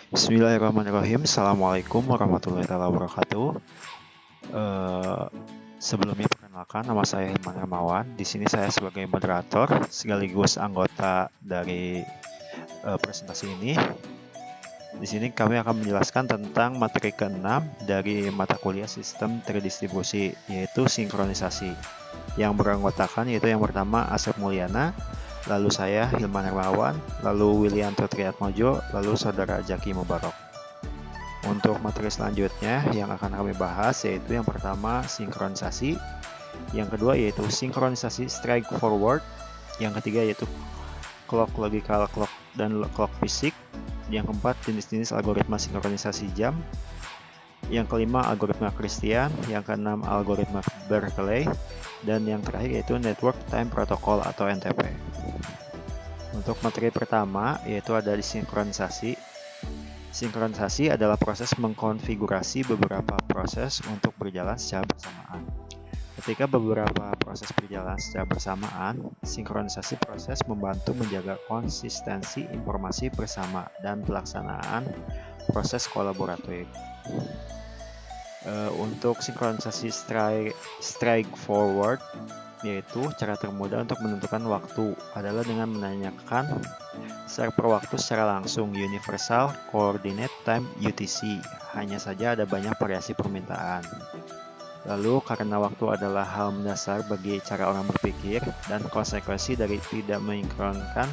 Bismillahirrahmanirrahim. Assalamualaikum warahmatullahi wabarakatuh. Eh, Sebelumnya perkenalkan, nama saya Hilman Hermawan. Di sini saya sebagai moderator sekaligus anggota dari presentasi ini. Di sini kami akan menjelaskan tentang materi ke-6 dari mata kuliah sistem terdistribusi, yaitu sinkronisasi. Yang beranggotakan yaitu yang pertama Asep Mulyana, lalu saya Hilman Hermawan, lalu Willianto Triatmojo, lalu saudara Jaki Mubarok. Untuk materi selanjutnya yang akan kami bahas yaitu yang pertama sinkronisasi, yang kedua yaitu sinkronisasi strike forward, yang ketiga yaitu clock logical clock dan clock fisik, yang keempat jenis-jenis algoritma sinkronisasi jam, yang kelima algoritma Christian, yang keenam algoritma Berkeley, dan yang terakhir yaitu network time protocol atau NTP. Untuk materi pertama yaitu ada di sinkronisasi. Sinkronisasi adalah proses mengkonfigurasi beberapa proses untuk berjalan secara bersamaan. Ketika beberapa proses berjalan secara bersamaan, sinkronisasi proses membantu menjaga konsistensi informasi bersama dan pelaksanaan proses kolaboratif. Untuk sinkronisasi strike forward, yaitu cara termudah untuk menentukan waktu adalah dengan menanyakan server waktu secara langsung Universal Coordinate Time UTC. Hanya saja ada banyak variasi permintaan. Lalu karena waktu adalah hal mendasar bagi cara orang berpikir dan konsekuensi dari tidak mensinkronkan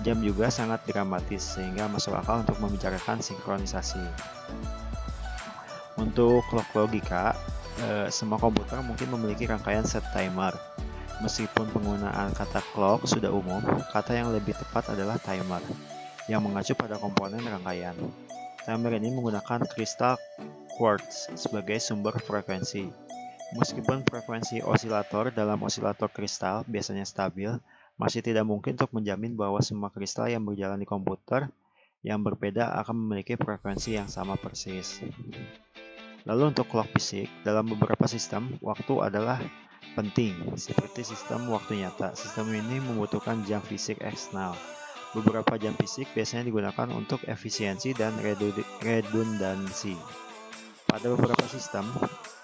jam juga sangat dramatis sehingga masuk akal untuk membicarakan sinkronisasi. Untuk clock logika, semua komputer mungkin memiliki rangkaian set timer. Meskipun penggunaan kata clock sudah umum, kata yang lebih tepat adalah timer, yang mengacu pada komponen rangkaian. Timer ini menggunakan kristal quartz sebagai sumber frekuensi. Meskipun frekuensi osilator dalam osilator kristal biasanya stabil, masih tidak mungkin untuk menjamin bahwa semua kristal yang berjalan di komputer yang berbeda akan memiliki frekuensi yang sama persis. Lalu untuk clock fisik, dalam beberapa sistem, waktu adalah penting, seperti sistem waktu nyata. Sistem ini membutuhkan jam fisik eksternal. Beberapa jam fisik biasanya digunakan untuk efisiensi dan redundansi. Pada beberapa sistem,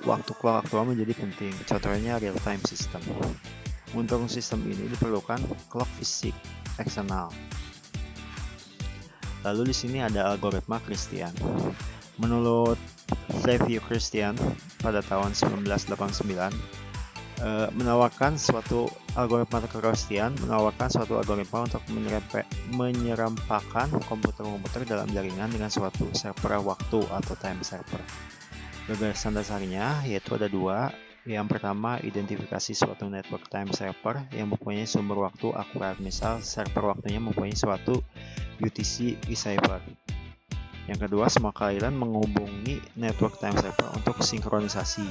waktu clock aktual menjadi penting, contohnya real-time system. Untuk sistem ini diperlukan clock fisik eksternal. Lalu di sini ada algoritma Christian. Menurut Flavio Christian pada tahun 1989 menawarkan suatu algoritma Christian untuk menyerampakan komputer-komputer dalam jaringan dengan suatu server waktu atau time server. Gagasan dasarnya yaitu ada dua. Yang pertama, identifikasi suatu network time server yang mempunyai sumber waktu akurat. Misal, server waktunya mempunyai suatu UTC receiver. Yang kedua, semua klien menghubungi network time server untuk sinkronisasi.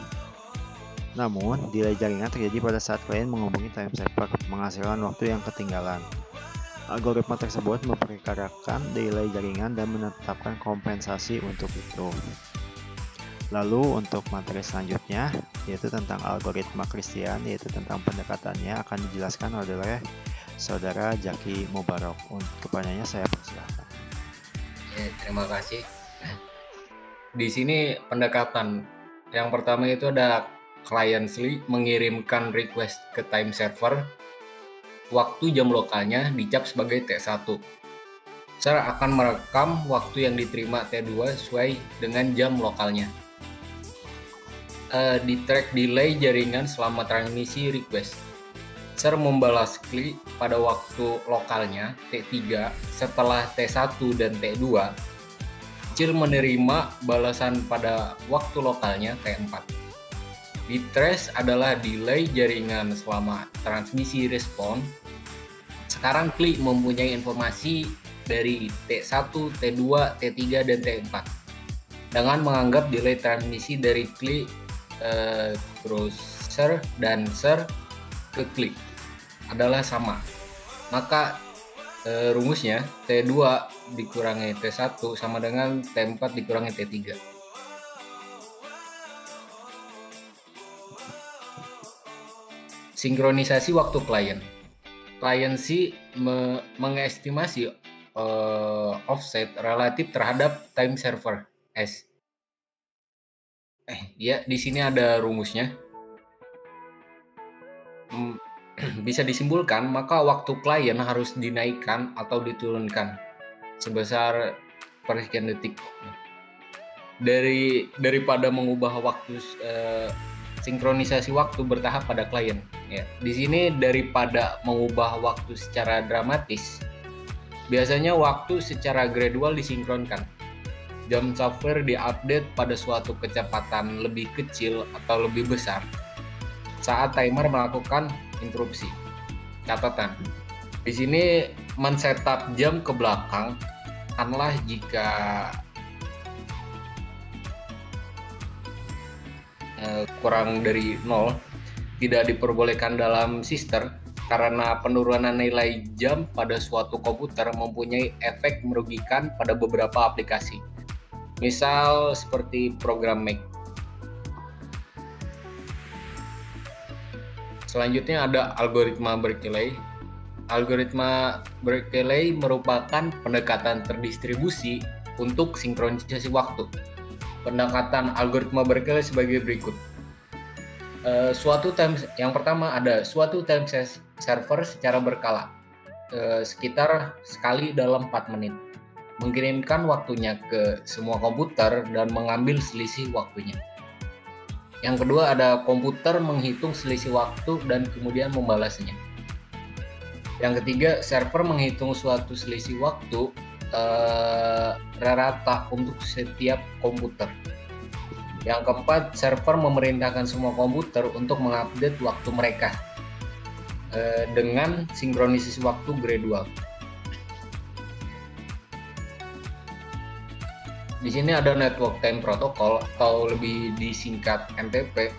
Namun, delay jaringan terjadi pada saat klien menghubungi time server, menghasilkan waktu yang ketinggalan. Algoritma tersebut memperkirakan delay jaringan dan menetapkan kompensasi untuk itu. Lalu untuk materi selanjutnya, yaitu tentang algoritma Christian, yaitu tentang pendekatannya akan dijelaskan oleh saudara Jaki Mubarok. Kepadanya saya persilakan. Terima kasih. Di sini pendekatan yang pertama itu ada cliently mengirimkan request ke time server. Waktu jam lokalnya dicap sebagai T1. Server akan merekam waktu yang diterima T2 sesuai dengan jam lokalnya. Di track delay jaringan selama transmisi request. Server membalas klik pada waktu lokalnya T3 setelah T1 dan T2. Kecil menerima balasan pada waktu lokalnya T4. Di trace adalah delay jaringan selama transmisi respon. Sekarang klik mempunyai informasi dari T1, T2, T3, dan T4. Dengan menganggap delay transmisi dari klik terus ser dan ser ke klik adalah sama. Maka rumusnya T2 dikurangi T1 sama dengan T4 dikurangi T3. Sinkronisasi waktu klien. Klien C mengestimasi offset relatif terhadap time server S. Ya, di sini ada rumusnya. Bisa disimpulkan, maka waktu klien harus dinaikkan atau diturunkan sebesar persekian detik. Daripada mengubah waktu sinkronisasi waktu bertahap pada klien. Ya, di sini daripada mengubah waktu secara dramatis, biasanya waktu secara gradual disinkronkan. Jam software diupdate pada suatu kecepatan lebih kecil atau lebih besar saat timer melakukan interupsi. Catatan. Di sini men-setup jam ke belakang katakanlah jika kurang dari 0 tidak diperbolehkan dalam sistem karena penurunan nilai jam pada suatu komputer mempunyai efek merugikan pada beberapa aplikasi. Misal seperti program Mac. Selanjutnya ada algoritma Berkeley. Algoritma Berkeley merupakan pendekatan terdistribusi untuk sinkronisasi waktu. Pendekatan algoritma Berkeley sebagai berikut. Yang pertama ada suatu time server secara berkala, sekitar sekali dalam 4 menit, mengirimkan waktunya ke semua komputer dan mengambil selisih waktunya. Yang kedua ada komputer menghitung selisih waktu dan kemudian membalasnya. Yang ketiga, server menghitung suatu selisih waktu rata untuk setiap komputer. Yang keempat, server memerintahkan semua komputer untuk mengupdate waktu mereka dengan sinkronisasi waktu gradual. Di sini ada Network Time Protocol atau lebih disingkat NTP.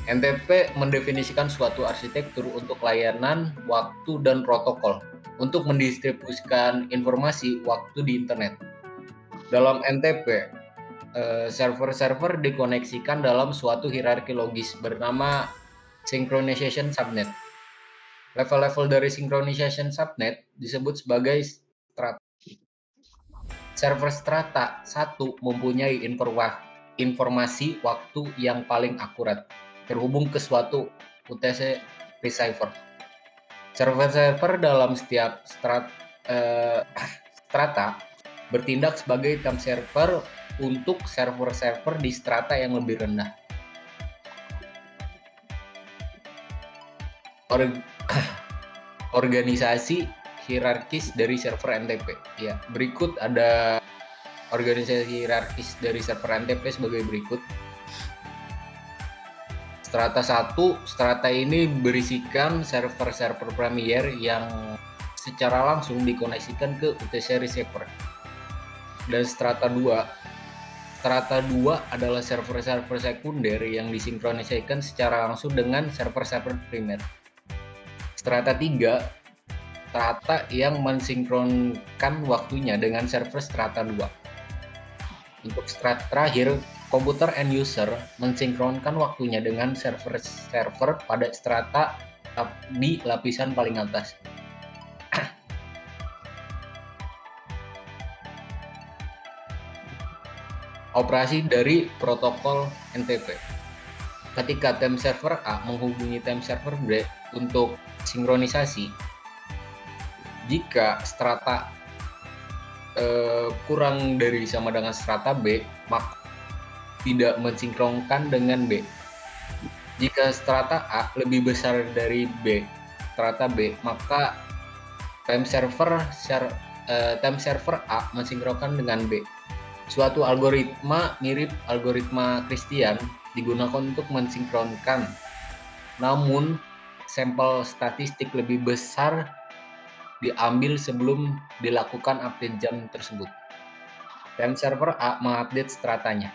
NTP mendefinisikan suatu arsitektur untuk layanan waktu dan protokol untuk mendistribusikan informasi waktu di internet. Dalam NTP, server-server dikoneksikan dalam suatu hierarki logis bernama synchronization subnet. Level-level dari synchronization subnet disebut sebagai strata. Server strata 1 mempunyai informasi waktu yang paling akurat terhubung ke suatu UTC receiver. Server-server dalam setiap strata bertindak sebagai time server untuk server-server di strata yang lebih rendah. Organisasi hierarkis dari server NTP. Ya, berikut ada organisasi hierarkis dari server NTP sebagai berikut. Strata 1, strata ini berisikan server-server premier yang secara langsung dikoneksikan ke UTC receiver. Dan strata 2 adalah server-server sekunder yang disinkronisasikan secara langsung dengan server-server primer. Strata 3, strata yang mensinkronkan waktunya dengan server strata 2. Untuk strata terakhir, komputer end user mensinkronkan waktunya dengan server-server pada strata di lapisan paling atas. Operasi dari protokol NTP. Ketika time server A menghubungi time server B untuk sinkronisasi, jika strata kurang dari sama dengan strata B, maka tidak mensinkronkan dengan B. Jika strata A lebih besar dari strata B, maka time server A mensinkronkan dengan B. Suatu algoritma mirip algoritma Christian digunakan untuk mensinkronkan, namun sampel statistik lebih besar diambil sebelum dilakukan update jam tersebut. Time server A mengupdate stratanya.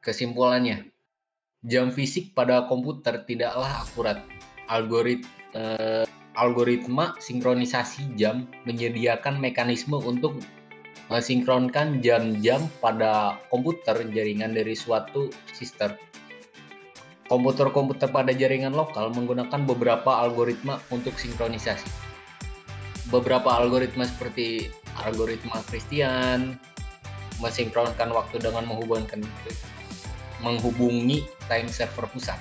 Kesimpulannya, jam fisik pada komputer tidaklah akurat. Algoritma sinkronisasi jam menyediakan mekanisme untuk mensinkronkan jam-jam pada komputer jaringan dari suatu sistem. Komputer-komputer pada jaringan lokal menggunakan beberapa algoritma untuk sinkronisasi. Beberapa algoritma seperti algoritma Christian mensinkronkan waktu dengan menghubungi time server pusat.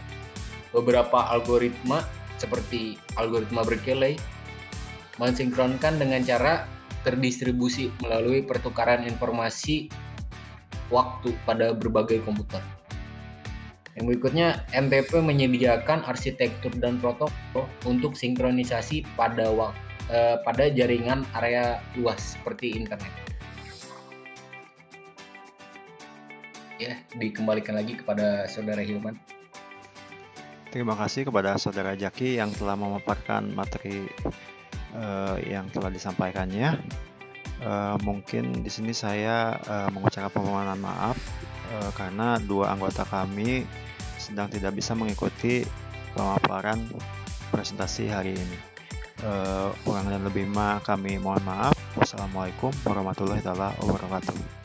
Beberapa algoritma seperti algoritma Berkeley mensinkronkan dengan cara terdistribusi melalui pertukaran informasi waktu pada berbagai komputer. Yang berikutnya, MPP menyediakan arsitektur dan protokol untuk sinkronisasi pada jaringan area luas seperti internet. Ya, dikembalikan lagi kepada Saudara Hilman. Terima kasih kepada Saudara Jaki yang telah memaparkan materi yang telah disampaikannya. Mungkin di sini saya mengucapkan permohonan maaf karena dua anggota kami sedang tidak bisa mengikuti pemaparan presentasi hari ini. Kurang dan lebih kami mohon maaf. Wassalamualaikum warahmatullahi wabarakatuh.